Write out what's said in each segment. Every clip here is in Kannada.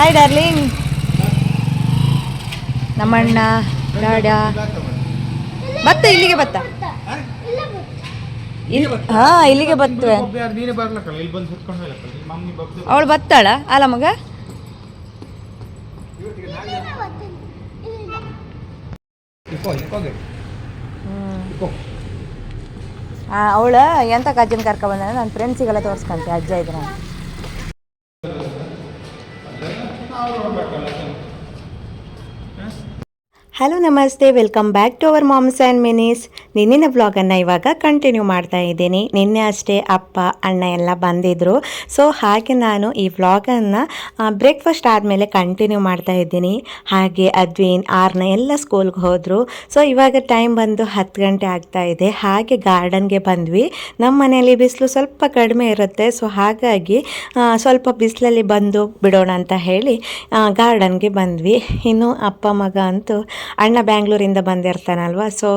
Hi darling. ನಮ್ಮಣ್ಣ ಡಾಡ ಬತ್ತ ಇಲ್ಲಿಗೆ ಬತ್ತ. ಹಾಂ ಇಲ್ಲಿಗೆ ಬರ್ತವೆ. ಅವಳು ಬತ್ತಾಳ ಅಲ್ಲ ಮಗ. ಅವಳು ಎಂತ ಅಜ್ಜನ ಕರ್ಕೊಬಂದ ನನ್ನ ಫ್ರೆಂಡ್ಸಿಗೆಲ್ಲ ತೋರಿಸ್ಕೊಂತೆ ಅಜ್ಜ ಇದ್ರ. ಹಲೋ ನಮಸ್ತೆ, welcome back to our moms and minis. ನಿನ್ನಿನ ವ್ಲಾಗನ್ನು ಇವಾಗ ಕಂಟಿನ್ಯೂ ಮಾಡ್ತಾ ಇದ್ದೀನಿ. ನಿನ್ನೆ ಅಷ್ಟೇ ಅಪ್ಪ ಅಣ್ಣ ಎಲ್ಲ ಬಂದಿದ್ದರು. ಸೊ ಹಾಗೆ ನಾನು ಈ ವ್ಲಾಗನ್ನು ಬ್ರೇಕ್ಫಾಸ್ಟ್ ಆದಮೇಲೆ ಕಂಟಿನ್ಯೂ ಮಾಡ್ತಾ ಇದ್ದೀನಿ. ಹಾಗೆ ಅದ್ವಿನ್ ಆರ್ನ ಎಲ್ಲ ಸ್ಕೂಲ್ಗೆ ಹೋದರು. ಸೊ ಇವಾಗ ಟೈಮ್ ಬಂದು 10 ಗಂಟೆ ಆಗ್ತಾ ಇದೆ. ಹಾಗೆ ಗಾರ್ಡನ್ಗೆ ಬಂದ್ವಿ. ನಮ್ಮ ಮನೆಯಲ್ಲಿ ಬಿಸಿಲು ಸ್ವಲ್ಪ ಕಡಿಮೆ ಇರುತ್ತೆ. ಸೊ ಹಾಗಾಗಿ ಸ್ವಲ್ಪ ಬಿಸಿಲಲ್ಲಿ ಬಂದು ಬಿಡೋಣ ಅಂತ ಹೇಳಿ ಗಾರ್ಡನ್ಗೆ ಬಂದ್ವಿ. ಇನ್ನು ಅಪ್ಪ ಮಗ ಅಂತೂ, ಅಣ್ಣ ಬ್ಯಾಂಗ್ಳೂರಿಂದ ಬಂದಿರ್ತಾನಲ್ವ, ಸೊ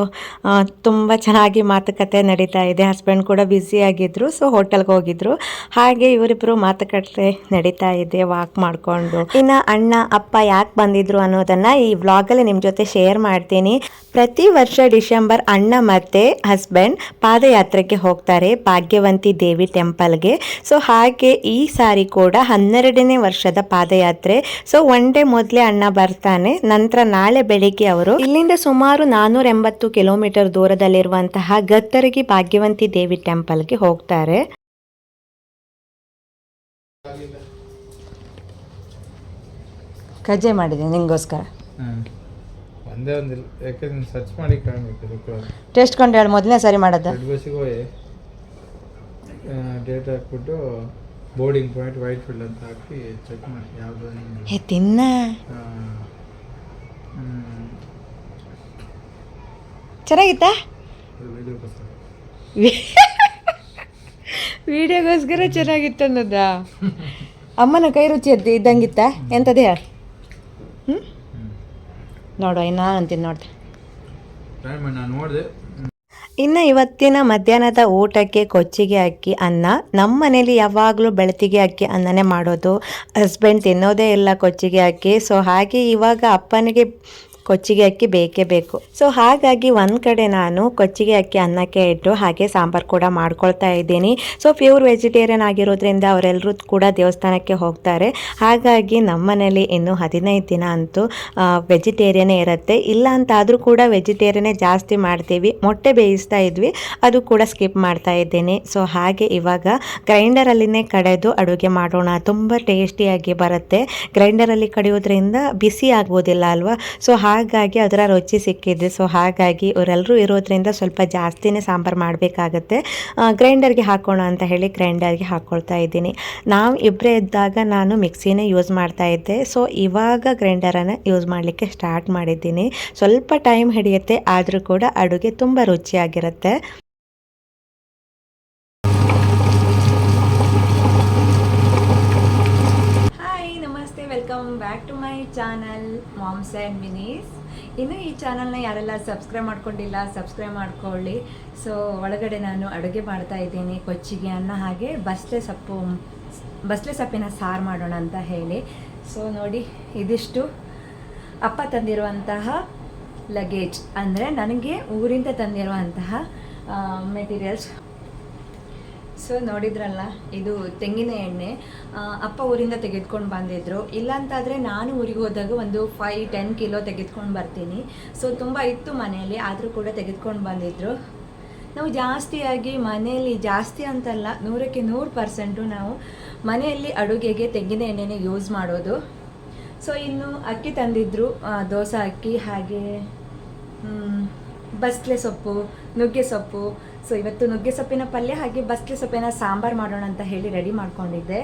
ತುಂಬ ಚೆನ್ನಾಗಿ ಮಾತುಕತೆ ನಡೀತಾ ಇದೆ. ಹಸ್ಬೆಂಡ್ ಕೂಡ ಬ್ಯುಸಿಯಾಗಿದ್ದರು, ಸೊ ಹೋಟೆಲ್ಗೆ ಹೋಗಿದ್ರು. ಹಾಗೆ ಇವರಿಬ್ಬರು ಮಾತುಕತೆ ನಡೀತಾ ಇದೆ ವಾಕ್ ಮಾಡಿಕೊಂಡು. ಇನ್ನು ಅಣ್ಣ ಅಪ್ಪ ಯಾಕೆ ಬಂದಿದ್ರು ಅನ್ನೋದನ್ನು ಈ ವ್ಲಾಗಲ್ಲಿ ನಿಮ್ಮ ಜೊತೆ ಶೇರ್ ಮಾಡ್ತೀನಿ. ಪ್ರತಿ ವರ್ಷ ಡಿಸೆಂಬರ್ ಅಣ್ಣ ಮತ್ತು ಹಸ್ಬೆಂಡ್ ಪಾದಯಾತ್ರೆಗೆ ಹೋಗ್ತಾರೆ ಭಾಗ್ಯವಂತಿ ದೇವಿ ಟೆಂಪಲ್ಗೆ. ಸೊ ಹಾಗೆ ಈ ಸಾರಿ ಕೂಡ 12ನೇ ವರ್ಷದ ಪಾದಯಾತ್ರೆ. ಸೊ ಒನ್ ಡೇ ಮೊದಲೇ ಅಣ್ಣ ಬರ್ತಾನೆ. ನಂತರ ನಾಳೆ ಬೆಳಿಗ್ಗೆ ಅವರು ಇಲ್ಲಿಂದ ಸುಮಾರು 480 ಕಿಲೋಮೀಟರ್ ದೂರದಲ್ಲಿರುವಂತಹ ಗತ್ತರಗಿ ಭಾಗ್ಯವಂತಿ ದೇವಿ ಟೆಂಪಲ್ಗೆ ಹೋಗ್ತಾರೆ. ಕಜ್ಜೆ ಮಾಡಿದೆ ನಿಂಗೋಸ್ಕರ. ಟೇಸ್ಟ್ ಕೊಂಡು ಹೇಳಿ, ಮೊದಲನೇ ಸಾರಿ ಮಾಡೋದು. ಡೇಟ್ ಹಾಕ್ಬಿಟ್ಟು ಬೋರ್ಡಿಂಗ್ ಪಾಯಿಂಟ್ ವೈಟ್ ಫೀಲ್ಡ್ ಅಂತ ಹಾಕಿ ಚೆಕ್ ಮಾಡಿ ಯಾವುದು ತಿನ್ನ. ಚೆನ್ನಾಗಿತ್ತಾ? ವಿಡಿಯೋಗೋಸ್ಕರ ಚೆನ್ನಾಗಿತ್ತು ಅನ್ನೋದ. ಅಮ್ಮನ ಕೈ ರುಚಿ ಇದ್ದಂಗಿತ್ತ? ಎಂಥದ್ದು ಹೇಳಿ. ನೋಡು ನಾನು ಅಂತೀನಿ ನೋಡ್ದೆ. ನೋಡಿದೆ. ಇನ್ನು ಇವತ್ತಿನ ಮಧ್ಯಾಹ್ನದ ಊಟಕ್ಕೆ ಕೊಚ್ಚಿಗೆ ಅಕ್ಕಿ ಅನ್ನ. ನಮ್ಮ ಮನೇಲಿ ಯಾವಾಗಲೂ ಬೆಳತಿಗೆ ಅಕ್ಕಿ ಅನ್ನನೇ ಮಾಡೋದು. ಹಸ್ಬೆಂಡ್ ತಿನ್ನೋದೇ ಇಲ್ಲ ಕೊಚ್ಚಿಗೆ ಅಕ್ಕಿ. ಸೊ ಹಾಗೆ ಇವಾಗ ಅಪ್ಪನಿಗೆ ಕೊಚ್ಚಿಗೆ ಅಕ್ಕಿ ಬೇಕೇ ಬೇಕು. ಸೊ ಹಾಗಾಗಿ ಒಂದು ಕಡೆ ನಾನು ಕೊಚ್ಚಿಗೆ ಅಕ್ಕಿ ಅನ್ನಕ್ಕೆ ಇಟ್ಟು ಹಾಗೆ ಸಾಂಬಾರು ಕೂಡ ಮಾಡ್ಕೊಳ್ತಾ ಇದ್ದೀನಿ. ಸೊ ಪ್ಯೂರ್ ವೆಜಿಟೇರಿಯನ್ ಆಗಿರೋದ್ರಿಂದ ಅವರೆಲ್ಲರೂ ಕೂಡ ದೇವಸ್ಥಾನಕ್ಕೆ ಹೋಗ್ತಾರೆ. ಹಾಗಾಗಿ ನಮ್ಮ ಮನೇಲಿ ಇನ್ನು 15 ದಿನ ಅಂತೂ ವೆಜಿಟೇರಿಯನ್ನೇ ಇರುತ್ತೆ. ಇಲ್ಲ ಅಂತಾದರೂ ಕೂಡ ವೆಜಿಟೇರಿಯನ್ನೇ ಜಾಸ್ತಿ ಮಾಡ್ತೀವಿ. ಮೊಟ್ಟೆ ಬೇಯಿಸ್ತಾ ಇದ್ವಿ, ಅದು ಕೂಡ ಸ್ಕಿಪ್ ಮಾಡ್ತಾ ಇದ್ದೀನಿ. ಸೊ ಹಾಗೆ ಇವಾಗ ಗ್ರೈಂಡರಲ್ಲಿನೇ ಕಡೆದು ಅಡುಗೆ ಮಾಡೋಣ, ತುಂಬ ಟೇಸ್ಟಿಯಾಗಿ ಬರುತ್ತೆ. ಗ್ರೈಂಡರಲ್ಲಿ ಕಡಿಯೋದ್ರಿಂದ ಬಿಸಿ ಆಗೋದಿಲ್ಲ ಅಲ್ವಾ. ಸೊ ಹಾಗಾಗಿ ಅದರ ರುಚಿ ಸಿಕ್ಕಿದೆ. ಸೊ ಹಾಗಾಗಿ ಇವರೆಲ್ಲರೂ ಇರೋದ್ರಿಂದ ಸ್ವಲ್ಪ ಜಾಸ್ತಿನೇ ಸಾಂಬಾರು ಮಾಡಬೇಕಾಗತ್ತೆ. ಗ್ರೈಂಡರ್ಗೆ ಹಾಕೋಣ ಅಂತ ಹೇಳಿ ಗ್ರೈಂಡರ್ಗೆ ಹಾಕ್ಕೊಳ್ತಾ ಇದ್ದೀನಿ. ನಾವು ಇಬ್ಬರೇ ಇದ್ದಾಗ ನಾನು ಮಿಕ್ಸಿನೇ ಯೂಸ್ ಮಾಡ್ತಾ ಇದ್ದೆ. ಸೊ ಇವಾಗ ಗ್ರೈಂಡರನ್ನು ಯೂಸ್ ಮಾಡಲಿಕ್ಕೆ ಸ್ಟಾರ್ಟ್ ಮಾಡಿದ್ದೀನಿ. ಸ್ವಲ್ಪ ಟೈಮ್ ಹಿಡಿಯುತ್ತೆ, ಆದರೂ ಕೂಡ ಅಡುಗೆ ತುಂಬ ರುಚಿಯಾಗಿರುತ್ತೆ. Welcome back to my channel moms and minis. ಇನ್ನು ಈ ಚಾನಲ್ನ ಯಾರೆಲ್ಲ ಸಬ್ಸ್ಕ್ರೈಬ್ ಮಾಡ್ಕೊಂಡಿಲ್ಲ ಸಬ್ಸ್ಕ್ರೈಬ್ ಮಾಡ್ಕೊಳ್ಳಿ. ಸೊ ಒಳಗಡೆ ನಾನು ಅಡುಗೆ ಮಾಡ್ತಾ ಇದ್ದೀನಿ, ಕೊಚ್ಚಿಗೆ ಅನ್ನ ಹಾಗೆ ಬಸ್ಲೆ ಸೊಪ್ಪಿನ ಸಾರು ಮಾಡೋಣ ಅಂತ ಹೇಳಿ. ಸೊ ನೋಡಿ, ಇದಿಷ್ಟು ಅಪ್ಪ ತಂದಿರುವಂತಹ ಲಗೇಜ್, ಅಂದರೆ ನನಗೆ ಊರಿಂದ ತಂದಿರುವಂತಹ ಮೆಟೀರಿಯಲ್ಸ್. ಸೊ ನೋಡಿದ್ರಲ್ಲ, ಇದು ತೆಂಗಿನ ಎಣ್ಣೆ ಅಪ್ಪ ಊರಿಂದ ತೆಗೆದುಕೊಂಡು ಬಂದಿದ್ರು. ಇಲ್ಲಾಂತಾದರೆ ನಾನು ಊರಿಗೆ ಹೋದಾಗ ಒಂದು 5-10 ಕಿಲೋ ತೆಗೆದುಕೊಂಡು ಬರ್ತೀನಿ. ಸೊ ತುಂಬ ಇತ್ತು ಮನೆಯಲ್ಲಿ, ಆದರೂ ಕೂಡ ತೆಗೆದುಕೊಂಡು ಬಂದಿದ್ರು. ನಾವು ಜಾಸ್ತಿಯಾಗಿ ಮನೆಯಲ್ಲಿ, ಜಾಸ್ತಿ ಅಂತಲ್ಲ 100ಕ್ಕೆ 100% ನಾವು ಮನೆಯಲ್ಲಿ ಅಡುಗೆಗೆ ತೆಂಗಿನ ಎಣ್ಣೆನೇ ಯೂಸ್ ಮಾಡೋದು. ಸೊ ಇನ್ನು ಅಕ್ಕಿ ತಂದಿದ್ರು, ದೋಸೆ ಅಕ್ಕಿ, ಹಾಗೆ ಬಸ್ಲೆ ಸೊಪ್ಪು, ನುಗ್ಗೆ ಸೊಪ್ಪು. ಸೊ ಇವತ್ತು ನುಗ್ಗೆ ಸೊಪ್ಪಿನ ಪಲ್ಯ ಹಾಗೆ ಬಸ್ಲೆ ಸೊಪ್ಪಿನ ಸಾಂಬಾರು ಮಾಡೋಣ ಅಂತ ಹೇಳಿ ರೆಡಿ ಮಾಡ್ಕೊಂಡಿದ್ದೆ.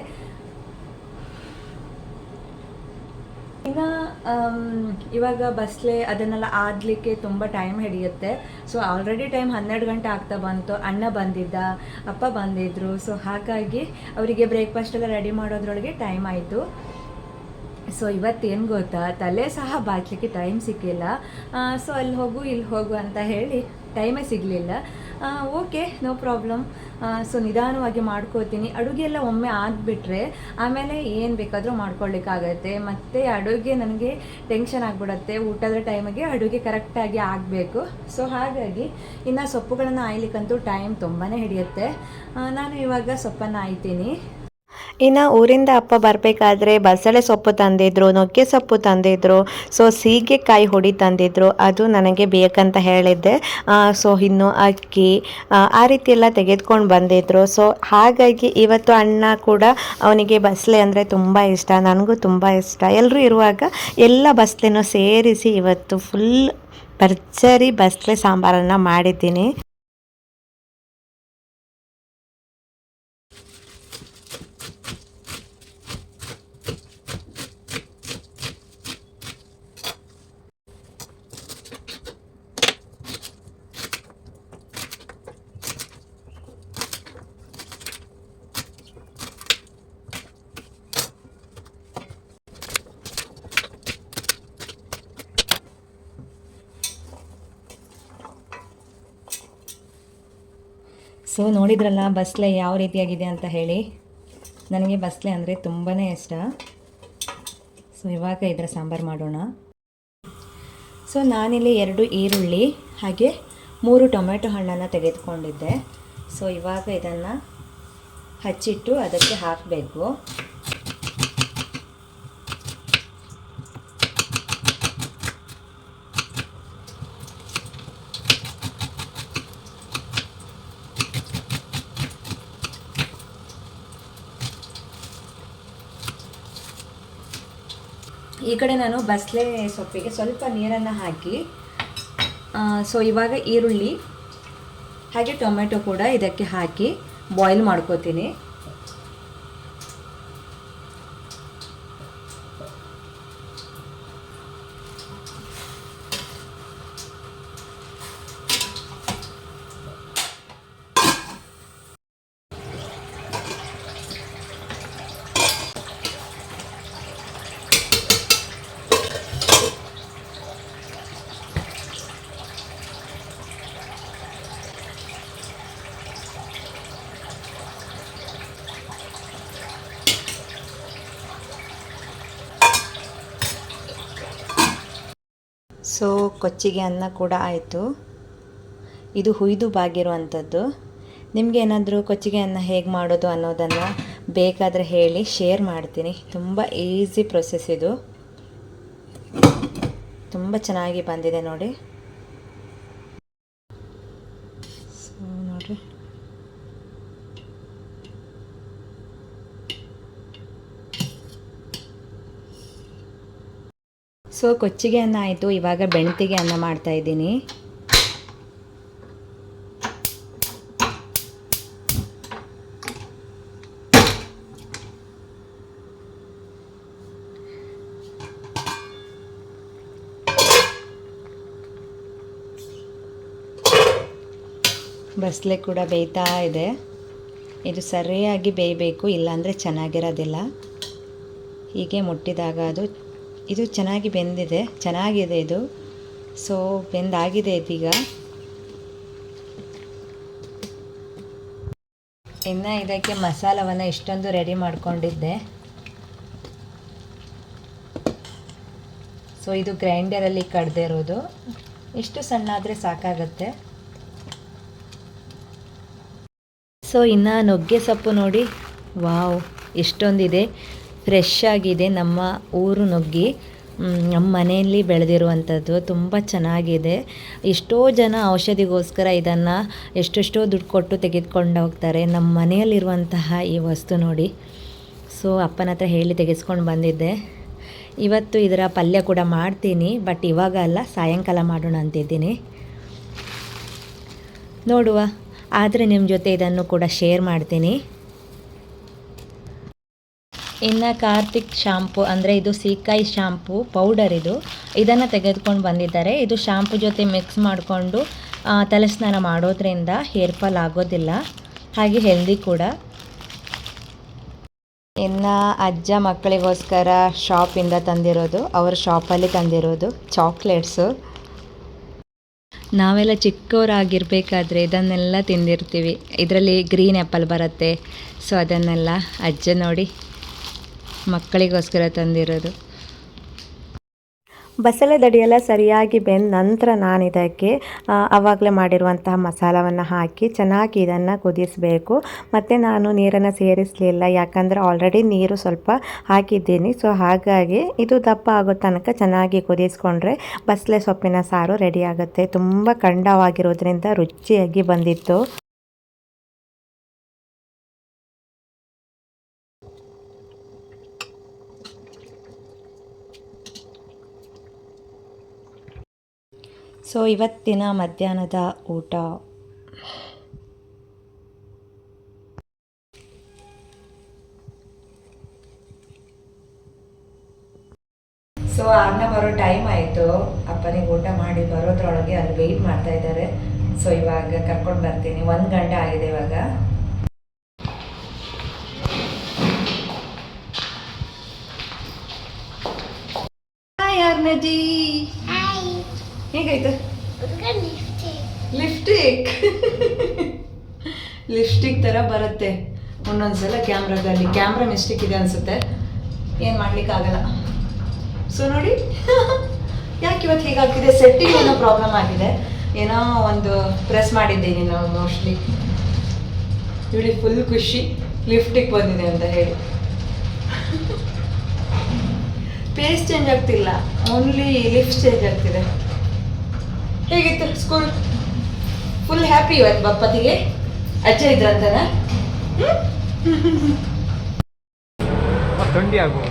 ಇನ್ನು ಇವಾಗ ಬಸ್ಲೆ ಅದನ್ನೆಲ್ಲ ಆದಲಿಕ್ಕೆ ತುಂಬ ಟೈಮ್ ಹಿಡಿಯುತ್ತೆ. ಸೊ ಆಲ್ರೆಡಿ ಟೈಮ್ 12 ಗಂಟೆ ಆಗ್ತಾ ಬಂತು. ಅಣ್ಣ ಬಂದಿದ್ದ, ಅಪ್ಪ ಬಂದಿದ್ದರು. ಸೊ ಹಾಗಾಗಿ ಅವರಿಗೆ ಬ್ರೇಕ್ಫಾಸ್ಟ್ ಎಲ್ಲ ರೆಡಿ ಮಾಡೋದ್ರೊಳಗೆ ಟೈಮ್ ಆಯಿತು. ಸೊ ಇವತ್ತೇನು ಗೊತ್ತಾ, ತಲೆ ಸಹ ಬಾಚಲಿಕ್ಕೆ ಟೈಮ್ ಸಿಕ್ಕಿಲ್ಲ. ಸೊ ಅಲ್ಲಿ ಹೋಗು ಇಲ್ಲಿ ಹೋಗು ಅಂತ ಹೇಳಿ ಟೈಮೇ ಸಿಗಲಿಲ್ಲ. Okay, no problem. ಸೊ ನಿಧಾನವಾಗಿ ಮಾಡ್ಕೋತೀನಿ. ಅಡುಗೆ ಎಲ್ಲ ಒಮ್ಮೆ ಆಗಿಬಿಟ್ರೆ ಆಮೇಲೆ ಏನು ಬೇಕಾದರೂ ಮಾಡ್ಕೊಳ್ಳಿಕ್ಕಾಗತ್ತೆ. ಮತ್ತು ಅಡುಗೆ ನನಗೆ ಟೆನ್ಷನ್ ಆಗಿಬಿಡತ್ತೆ. ಊಟದ ಟೈಮಿಗೆ ಅಡುಗೆ ಕರೆಕ್ಟಾಗಿ ಆಗಬೇಕು. ಸೊ ಹಾಗಾಗಿ ಇನ್ನು ಸೊಪ್ಪುಗಳನ್ನು ಆಯ್ಲಿಕ್ಕಂತೂ ಟೈಮ್ ತುಂಬಾ ಹಿಡಿಯುತ್ತೆ. ನಾನು ಇವಾಗ ಸೊಪ್ಪನ್ನು ಆಯ್ತೀನಿ. ಇನ್ನು ಊರಿಂದ ಅಪ್ಪ ಬರಬೇಕಾದ್ರೆ ಬಸಳೆ ಸೊಪ್ಪು ತಂದಿದ್ರು, ನುಗ್ಗೆ ಸೊಪ್ಪು ತಂದಿದ್ರು, ಸೊ ಸೀಗೆಕಾಯಿ ಹುಡಿ ತಂದಿದ್ರು. ಅದು ನನಗೆ ಬೇಕಂತ ಹೇಳಿದ್ದೆ. ಸೊ ಇನ್ನು ಅಕ್ಕಿ ಆ ರೀತಿ ಎಲ್ಲ ತೆಗೆದುಕೊಂಡು ಬಂದಿದ್ರು. ಸೊ ಹಾಗಾಗಿ ಇವತ್ತು ಅಣ್ಣ ಕೂಡ ಅವನಿಗೆ ಬಸಳೆ ಅಂದರೆ ತುಂಬ ಇಷ್ಟ, ನನಗೂ ತುಂಬ ಇಷ್ಟ. ಎಲ್ಲರೂ ಇರುವಾಗ ಎಲ್ಲ ಬಸಳೆನೂ ಸೇರಿಸಿ ಇವತ್ತು ಫುಲ್ ಭರ್ಜರಿ ಬಸಳೆ ಸಾಂಬಾರನ್ನು ಮಾಡಿದ್ದೀನಿ. ಸೊ ನೋಡಿದ್ರಲ್ಲ ಬಸಳೆ ಯಾವ ರೀತಿಯಾಗಿದೆ ಅಂತ ಹೇಳಿ. ನನಗೆ ಬಸಳೆ ಅಂದರೆ ತುಂಬಾ ಇಷ್ಟ. ಸೊ ಇವಾಗ ಇದರ ಸಾಂಬಾರು ಮಾಡೋಣ. ಸೊ ನಾನಿಲ್ಲಿ 2 ಈರುಳ್ಳಿ ಹಾಗೆ 3 ಟೊಮೆಟೊ ಹಣ್ಣನ್ನು ತೆಗೆದುಕೊಂಡಿದ್ದೆ. ಸೊ ಇವಾಗ ಇದನ್ನು ಹಚ್ಚಿಟ್ಟು ಅದಕ್ಕೆ ಹಾಕಬೇಕು. ಈ ಕಡೆ ನಾನು ಬಸಳೆ ಸೊಪ್ಪಿಗೆ ಸ್ವಲ್ಪ ನೀರನ್ನು ಹಾಕಿ ಸೊ ಇವಾಗ ಈರುಳ್ಳಿ ಹಾಗೆ ಟೊಮೆಟೊ ಕೂಡ ಇದಕ್ಕೆ ಹಾಕಿ ಬಾಯ್ಲ್ ಮಾಡ್ಕೋತೀನಿ. ಸೊ ಕೊಚ್ಚಿಗೆ ಅನ್ನ ಕೂಡ ಆಯಿತು. ಇದು ಹುಯ್ದು ಬಾಗಿರುವಂಥದ್ದು. ನಿಮಗೆ ಏನಾದರೂ ಕೊಚ್ಚಿಗೆ ಅನ್ನ ಹೇಗೆ ಮಾಡೋದು ಅನ್ನೋದನ್ನು ಬೇಕಾದರೆ ಹೇಳಿ, ಶೇರ್ ಮಾಡ್ತೀನಿ. ತುಂಬ ಈಸಿ ಪ್ರೊಸೆಸ್ ಇದು. ತುಂಬ ಚೆನ್ನಾಗಿ ಬಂದಿದೆ ನೋಡಿ. ಸೊ ನೋಡಿರಿ, ಸೊ ಕೊಚ್ಚಿಗೆ ಅನ್ನ ಆಯಿತು. ಇವಾಗ ಬೆಣ್ತಿಗೆ ಅನ್ನ ಮಾಡ್ತಾ ಇದ್ದೀನಿ. ಬಸಳೆ ಕೂಡ ಬೇಯ್ತಾ ಇದೆ. ಇದು ಸರಿಯಾಗಿ ಬೇಯಬೇಕು, ಇಲ್ಲಾಂದರೆ ಚೆನ್ನಾಗಿರೋದಿಲ್ಲ. ಹೀಗೆ ಮುಟ್ಟಿದಾಗ ಇದು ಚೆನ್ನಾಗಿ ಬೆಂದಿದೆ, ಚೆನ್ನಾಗಿದೆ ಇದು. ಸೊ ಬೆಂದಾಗಿದೆ ಇದೀಗ. ಇನ್ನು ಇದಕ್ಕೆ ಮಸಾಲವನ್ನು ಇಷ್ಟೊಂದು ರೆಡಿ ಮಾಡ್ಕೊಂಡಿದ್ದೆ. ಸೊ ಇದು ಗ್ರೈಂಡರಲ್ಲಿ ಕಡ್ದೇ ಇರೋದು. ಇಷ್ಟು ಸಣ್ಣ ಆದರೆ ಸಾಕಾಗುತ್ತೆ. ಸೊ ಇನ್ನು ನುಗ್ಗೆ ಸೊಪ್ಪು ನೋಡಿ, ವಾವ್ ಎಷ್ಟೊಂದಿದೆ. ಫ್ರೆಶ್ ಆಗಿದೆ. ನಮ್ಮ ಊರು ನುಗ್ಗಿ, ನಮ್ಮ ಮನೆಯಲ್ಲಿ ಬೆಳೆದಿರುವಂಥದ್ದು. ತುಂಬ ಚೆನ್ನಾಗಿದೆ. ಎಷ್ಟೋ ಜನ ಔಷಧಿಗೋಸ್ಕರ ಇದನ್ನು ಎಷ್ಟೆಷ್ಟೋ ದುಡ್ಡು ಕೊಟ್ಟು ತೆಗೆದುಕೊಂಡು ಹೋಗ್ತಾರೆ. ನಮ್ಮ ಮನೆಯಲ್ಲಿರುವಂತಹ ಈ ವಸ್ತು ನೋಡಿ. ಸೊ ಅಪ್ಪನ ಹತ್ರ ಹೇಳಿ ತೆಗೆಸ್ಕೊಂಡು ಬಂದಿದ್ದೆ. ಇವತ್ತು ಇದರ ಪಲ್ಯ ಕೂಡ ಮಾಡ್ತೀನಿ, ಬಟ್ ಇವಾಗ ಅಲ್ಲ, ಸಾಯಂಕಾಲ ಮಾಡೋಣ ಅಂತಿದ್ದೀನಿ. ನೋಡುವ, ಆದರೆ ನಿಮ್ಮ ಜೊತೆ ಇದನ್ನು ಕೂಡ ಶೇರ್ ಮಾಡ್ತೀನಿ. ಇನ್ನು ಕಾರ್ತಿಕ್ ಶಾಂಪು, ಅಂದರೆ ಇದು ಸೀಕಾಯಿ ಶಾಂಪು ಪೌಡರ್, ಇದನ್ನು ತೆಗೆದುಕೊಂಡು ಬಂದಿದ್ದಾರೆ. ಇದು ಶಾಂಪು ಜೊತೆ ಮಿಕ್ಸ್ ಮಾಡಿಕೊಂಡು ತಲೆ ಸ್ನಾನ ಮಾಡೋದ್ರಿಂದ ಹೇರ್ ಫಾಲ್ ಆಗೋದಿಲ್ಲ, ಹಾಗೆ ಹೆಲ್ದಿ ಕೂಡ. ಇನ್ನು ಅಜ್ಜ ಮಕ್ಕಳಿಗೋಸ್ಕರ ಶಾಪಿಂದ ತಂದಿರೋದು, ಅವ್ರ ಶಾಪಲ್ಲಿ ತಂದಿರೋದು ಚಾಕ್ಲೇಟ್ಸು. ನಾವೆಲ್ಲ ಚಿಕ್ಕವರಾಗಿರ್ಬೇಕಾದ್ರೆ ಇದನ್ನೆಲ್ಲ ತಿಂದಿರ್ತೀವಿ. ಇದರಲ್ಲಿ ಗ್ರೀನ್ ಆ್ಯಪಲ್ ಬರುತ್ತೆ. ಸೊ ಅದನ್ನೆಲ್ಲ ಅಜ್ಜ ನೋಡಿ ಮಕ್ಕಳಿಗೋಸ್ಕರ ತಂದಿರೋದು. ಬಸಳೆ ದಡಿಯೆಲ್ಲ ಸರಿಯಾಗಿ ಬೆಂದ ನಂತರ ನಾನು ಇದಕ್ಕೆ ಆವಾಗಲೇ ಮಾಡಿರುವಂತಹ ಮಸಾಲವನ್ನು ಹಾಕಿ ಚೆನ್ನಾಗಿ ಇದನ್ನು ಕುದಿಸಬೇಕು. ಮತ್ತು ನಾನು ನೀರನ್ನು ಸೇರಿಸಲಿಲ್ಲ, ಯಾಕಂದರೆ ಆಲ್ರೆಡಿ ನೀರು ಸ್ವಲ್ಪ ಹಾಕಿದ್ದೀನಿ. ಸೊ ಹಾಗಾಗಿ ಇದು ದಪ್ಪ ಆಗೋ ತನಕ ಚೆನ್ನಾಗಿ ಕುದಿಸ್ಕೊಂಡ್ರೆ ಬಸಳೆ ಸೊಪ್ಪಿನ ಸಾರು ರೆಡಿ ಆಗುತ್ತೆ. ತುಂಬ ಖಂಡವಾಗಿರೋದ್ರಿಂದ ರುಚಿಯಾಗಿ ಬಂದಿತ್ತು. ಸೊ ಇವತ್ತಿನ ಮಧ್ಯಾಹ್ನದ ಊಟ ಸೊ ಅಣ್ಣ ಬರೋ ಟೈಮ್ ಆಯಿತು. ಅಪ್ಪನಿಗೆ ಊಟ ಮಾಡಿ ಬರೋದ್ರೊಳಗೆ ಅಲ್ಲಿ ವೆಯ್ಟ್ ಮಾಡ್ತಾ ಇದ್ದಾರೆ. ಸೊ ಇವಾಗ ಕರ್ಕೊಂಡು ಬರ್ತೀನಿ. 1 ಗಂಟೆ ಆಗಿದೆ ಇವಾಗ. ಹಾಯ್ ಅರ್ಣಜಿ, ಹೇಗಾಯ್ತು? ಲಿಪ್ಸ್ಟಿಕ್ ಥರ ಬರುತ್ತೆ ಒಂದೊಂದ್ಸಲ ಕ್ಯಾಮ್ರಾದಲ್ಲಿ. ಕ್ಯಾಮ್ರಾ ಮಿಸ್ಟೇಕ್ ಇದೆ ಅನಿಸುತ್ತೆ, ಏನು ಮಾಡ್ಲಿಕ್ಕಾಗಲ್ಲ. ಸೊ ನೋಡಿ ಯಾಕೆ ಇವತ್ತು ಹೀಗಾಗ್ತಿದೆ, ಸೆಟ್ಟಿಂಗ್ ಏನೋ ಪ್ರಾಬ್ಲಮ್ ಆಗಿದೆ. ಏನೋ ಒಂದು ಪ್ರೆಸ್ ಮಾಡಿದ್ದೀನಿ ನಾವು ಮೋಸ್ಟ್ಲಿ. ಇವಳಿಗೆ ಫುಲ್ ಖುಷಿ ಲಿಪ್ಸ್ಟಿಕ್ ಬಂದಿದೆ ಅಂತ ಹೇಳಿ. ಫೇಸ್ ಚೇಂಜ್ ಆಗ್ತಿಲ್ಲ, ಓನ್ಲಿ ಲಿಪ್ಸ್ ಚೇಂಜ್ ಆಗ್ತಿದೆ. ಹೇಗಿತ್ತು ಸ್ಕೂಲ್? ಫುಲ್ ಹ್ಯಾಪಿ ಇವತ್ತು ಬಪ್ಪತಿಗೆ. ಅಜ್ಜ ಇದ್ರಂತನ ಥಂಡಿ ಆಗ್ಬೋದು.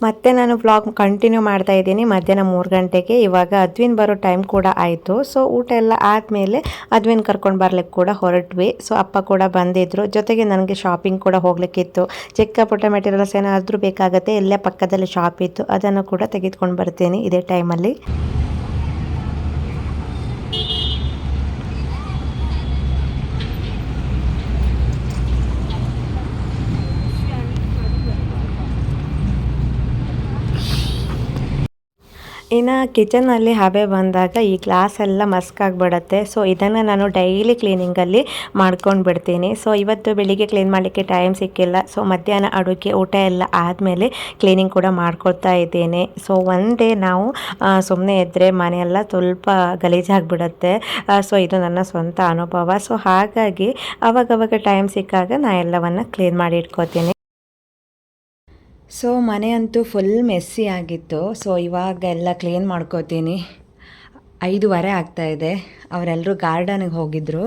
ಮತ್ತೆ ನಾನು ವ್ಲಾಗ್ ಕಂಟಿನ್ಯೂ ಮಾಡ್ತಾ ಇದ್ದೀನಿ. ಮಧ್ಯಾಹ್ನ 3 ಗಂಟೆಗೆ ಇವಾಗ ಅದ್ವಿನ್ ಬರೋ ಟೈಮ್ ಕೂಡ ಆಯಿತು. ಸೊ ಊಟ ಎಲ್ಲ ಆದಮೇಲೆ ಅದ್ವಿನ್ ಕರ್ಕೊಂಡು ಬರ್ಲಿಕ್ಕೆ ಕೂಡ ಹೊರಟ್ವಿ. ಸೊ ಅಪ್ಪ ಕೂಡ ಬಂದಿದ್ದರು. ಜೊತೆಗೆ ನನಗೆ ಶಾಪಿಂಗ್ ಕೂಡ ಹೋಗ್ಲಿಕ್ಕಿತ್ತು. ಚಿಕ್ಕ ಪುಟ್ಟ ಮೆಟೀರಿಯಲ್ಸ್ ಏನಾದರೂ ಬೇಕಾಗುತ್ತೆ, ಎಲ್ಲೇ ಪಕ್ಕದಲ್ಲಿ ಶಾಪ್ ಇತ್ತು, ಅದನ್ನು ಕೂಡ ತೆಗೆದುಕೊಂಡು ಬರ್ತೀನಿ ಇದೇ ಟೈಮಲ್ಲಿ. ಇನ್ನು ಕಿಚನಲ್ಲಿ ಹಬೆ ಬಂದಾಗ ಈ ಗ್ಲಾಸ್ ಎಲ್ಲ ಮಸ್ಕಾಗಿಬಿಡುತ್ತೆ. ಸೊ ಇದನ್ನು ನಾನು ಡೈಲಿ ಕ್ಲೀನಿಂಗಲ್ಲಿ ಮಾಡ್ಕೊಂಡು ಬಿಡ್ತೀನಿ. ಸೊ ಇವತ್ತು ಬೆಳಿಗ್ಗೆ ಕ್ಲೀನ್ ಮಾಡಲಿಕ್ಕೆ ಟೈಮ್ ಸಿಕ್ಕಿಲ್ಲ. ಸೊ ಮಧ್ಯಾಹ್ನ ಅಡುಗೆ ಊಟ ಎಲ್ಲ ಆದಮೇಲೆ ಕ್ಲೀನಿಂಗ್ ಕೂಡ ಮಾಡ್ಕೊಳ್ತಾ ಇದ್ದೇನೆ. ಸೊ ಒನ್ ಡೇ ನಾವು ಸುಮ್ಮನೆ ಇದ್ದರೆ ಮನೆಯೆಲ್ಲ ಸ್ವಲ್ಪ ಗಲೀಜಾಗಿಬಿಡುತ್ತೆ. ಸೊ ಇದು ನನ್ನ ಸ್ವಂತ ಅನುಭವ. ಸೊ ಹಾಗಾಗಿ ಅವಾಗವಾಗ ಟೈಮ್ ಸಿಕ್ಕಾಗ ನಾನು ಎಲ್ಲವನ್ನು ಕ್ಲೀನ್ ಮಾಡಿ ಇಟ್ಕೋತೀನಿ. ಸೊ ಮನೆಯಂತೂ ಫುಲ್ ಮೆಸ್ಸಿ ಆಗಿತ್ತು. ಸೊ ಇವಾಗ ಎಲ್ಲ ಕ್ಲೀನ್ ಮಾಡ್ಕೋತೀನಿ. 5:15 ಆಗ್ತಾಯಿದೆ. ಅವರೆಲ್ಲರೂ ಗಾರ್ಡನಿಗೆ ಹೋಗಿದ್ದರು.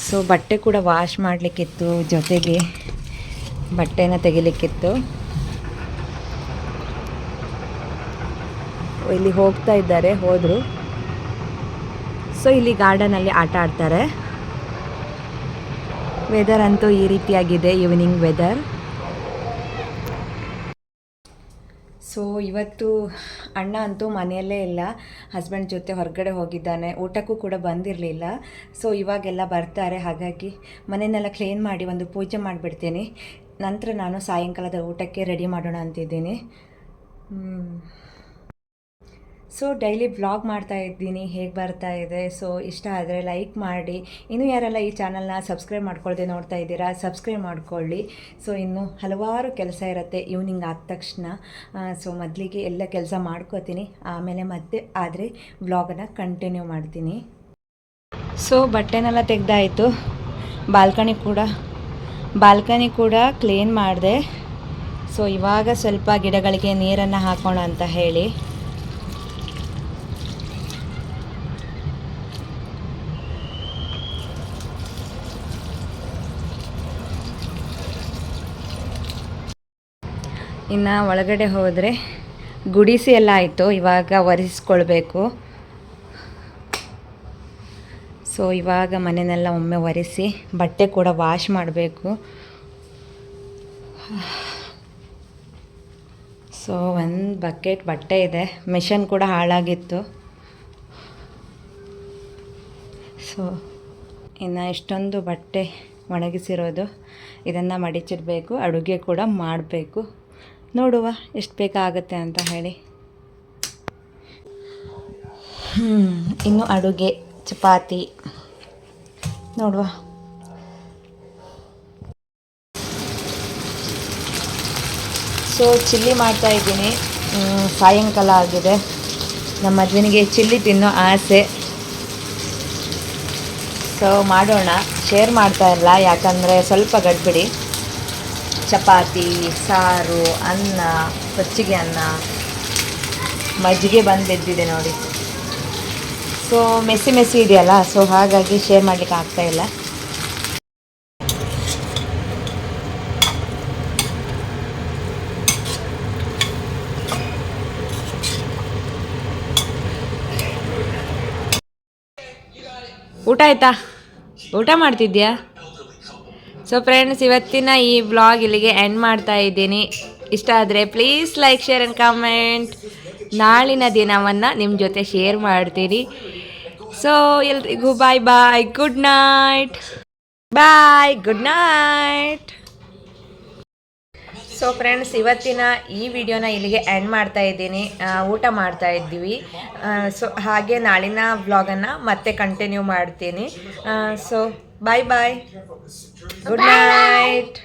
ಸೊ ಬಟ್ಟೆ ಕೂಡ ವಾಶ್ ಮಾಡಲಿಕ್ಕಿತ್ತು, ಜೊತೆಗೆ ಬಟ್ಟೆನ ತೆಗಿಲಿಕ್ಕಿತ್ತು. ಇಲ್ಲಿ ಹೋಗ್ತಾ ಇದ್ದಾರೆ, ಹೋದರು. ಸೊ ಇಲ್ಲಿ ಗಾರ್ಡನಲ್ಲಿ ಆಟ ಆಡ್ತಾರೆ. ವೆದರ್ ಅಂತೂ ಈ ರೀತಿಯಾಗಿದೆ, ಈವ್ನಿಂಗ್ ವೆದರ್. ಸೊ ಇವತ್ತು ಅಣ್ಣ ಅಂತೂ ಮನೆಯಲ್ಲೇ ಇಲ್ಲ, ಹಸ್ಬೆಂಡ್ ಜೊತೆ ಹೊರಗಡೆ ಹೋಗಿದ್ದಾನೆ. ಊಟಕ್ಕೂ ಕೂಡ ಬಂದಿರಲಿಲ್ಲ. ಸೊ ಇವಾಗೆಲ್ಲ ಬರ್ತಾರೆ, ಹಾಗಾಗಿ ಮನೆಯನ್ನೆಲ್ಲ ಕ್ಲೀನ್ ಮಾಡಿ ಒಂದು ಪೂಜೆ ಮಾಡಿಬಿಡ್ತೀನಿ. ನಂತರ ನಾನು ಸಾಯಂಕಾಲದ ಊಟಕ್ಕೆ ರೆಡಿ ಮಾಡೋಣ ಅಂತಿದ್ದೀನಿ. ಸೊ ಡೈಲಿ ವ್ಲಾಗ್ ಮಾಡ್ತಾ ಇದ್ದೀನಿ, ಹೇಗೆ ಬರ್ತಾ ಇದೆ. ಸೊ ಇಷ್ಟ ಆದರೆ ಲೈಕ್ ಮಾಡಿ. ಇನ್ನೂ ಯಾರೆಲ್ಲ ಈ ಚಾನಲ್ನ ಸಬ್ಸ್ಕ್ರೈಬ್ ಮಾಡ್ಕೊಳ್ಳದೆ ನೋಡ್ತಾ ಇದ್ದೀರಾ, ಸಬ್ಸ್ಕ್ರೈಬ್ ಮಾಡ್ಕೊಳ್ಳಿ. ಸೊ ಇನ್ನೂ ಹಲವಾರು ಕೆಲಸ ಇರುತ್ತೆ ಈವ್ನಿಂಗ್ ಆದ ತಕ್ಷಣ. ಸೊ ಮೊದಲಿಗೆ ಎಲ್ಲ ಕೆಲಸ ಮಾಡ್ಕೋತೀನಿ, ಆಮೇಲೆ ಮತ್ತೆ ಆದರೆ ವ್ಲಾಗನ್ನು ಕಂಟಿನ್ಯೂ ಮಾಡ್ತೀನಿ. ಸೊ ಬಟ್ಟೆನೆಲ್ಲ ತೆಗೆದಾಯಿತು. ಬಾಲ್ಕನಿ ಕೂಡ ಕ್ಲೀನ್ ಮಾಡಿದೆ. ಸೊ ಇವಾಗ ಸ್ವಲ್ಪ ಗಿಡಗಳಿಗೆ ನೀರನ್ನು ಹಾಕೋಣ ಅಂತ ಹೇಳಿ. ಇನ್ನು ಒಳಗಡೆ ಹೋದರೆ ಗುಡಿಸಿ ಎಲ್ಲ ಆಯಿತು, ಇವಾಗ ಒರೆಸ್ಕೊಳ್ಬೇಕು. ಸೊ ಇವಾಗ ಮನೆಯೆಲ್ಲ ಒಮ್ಮೆ ಒರೆಸಿ ಬಟ್ಟೆ ಕೂಡ ವಾಶ್ ಮಾಡಬೇಕು. ಸೊ ಒಂದು ಬಕೆಟ್ ಬಟ್ಟೆ ಇದೆ, ಮಿಷನ್ ಕೂಡ ಹಾಳಾಗಿತ್ತು. ಸೊ ಇನ್ನು ಇಷ್ಟೊಂದು ಬಟ್ಟೆ ಒಣಗಿಸಿರೋದು, ಇದನ್ನು ಮಡಿಚಿಡಬೇಕು, ಅಡುಗೆ ಕೂಡ ಮಾಡಬೇಕು. ನೋಡುವ ಎಷ್ಟು ಬೇಕಾಗುತ್ತೆ ಅಂತ ಹೇಳಿ. ಇನ್ನು ಅಡುಗೆ ಚಪಾತಿ ನೋಡುವ. ಸೊ ಚಿಲ್ಲಿ ಮಾಡ್ತಾ ಇದ್ದೀನಿ. ಸಾಯಂಕಾಲ ಆಗಿದೆ. ನಮ್ಮ ಮದುವೆನಿಗೆ ಚಿಲ್ಲಿ ತಿನ್ನೋ ಆಸೆ. ಸೊ ಮಾಡೋಣ. ಶೇರ್ ಮಾಡ್ತಾ ಇಲ್ಲ ಯಾಕಂದರೆ ಸ್ವಲ್ಪ ಗಡ್ಬಿಡಿ. ಚಪಾತಿ, ಸಾರು, ಅನ್ನ, ಕೊಚ್ಚಿಗೆ ಅನ್ನ, ಮಜ್ಜಿಗೆ ಬಂದು ಬಿದ್ದಿದೆ ನೋಡಿ. ಸೊ ಮೆಸ್ಸಿ ಇದೆಯಲ್ಲ, ಸೊ ಹಾಗಾಗಿ ಶೇರ್ ಮಾಡಲಿಕ್ಕೆ ಆಗ್ತಾಯಿಲ್ಲ. ಊಟ ಆಯ್ತಾ? ಊಟ ಮಾಡ್ತಿದ್ಯಾ? ಸೊ ಫ್ರೆಂಡ್ಸ್, ಇವತ್ತಿನ ಈ ವ್ಲಾಗ್ ಇಲ್ಲಿಗೆ ಎಂಡ್ ಮಾಡ್ತಾ ಇದ್ದೀನಿ. ಇಷ್ಟ ಆದರೆ please like, share and comment. ನಾಳಿನ ದಿನವನ್ನು ನಿಮ್ಮ ಜೊತೆ ಶೇರ್ ಮಾಡ್ತೀನಿ. ಸೊ ಎಲ್ರಿಗೂ ಬಾಯ್ ಬಾಯ್, ಗುಡ್ ನೈಟ್. ಬಾಯ್, ಗುಡ್ ನೈಟ್. ಸೊ ಫ್ರೆಂಡ್ಸ್, ಇವತ್ತಿನ ಈ ವಿಡಿಯೋನ ಇಲ್ಲಿಗೆ ಎಂಡ್ ಮಾಡ್ತಾ ಇದ್ದೀನಿ. ಊಟ ಮಾಡ್ತಾ ಇದ್ದೀವಿ. ಸೊ ಹಾಗೆ ನಾಳಿನ ವ್ಲಾಗನ್ನು ಮತ್ತೆ ಕಂಟಿನ್ಯೂ ಮಾಡ್ತೀನಿ. ಸೊ ಬಾಯ್ ಬಾಯ್, ಗುಡ್ ನೈಟ್.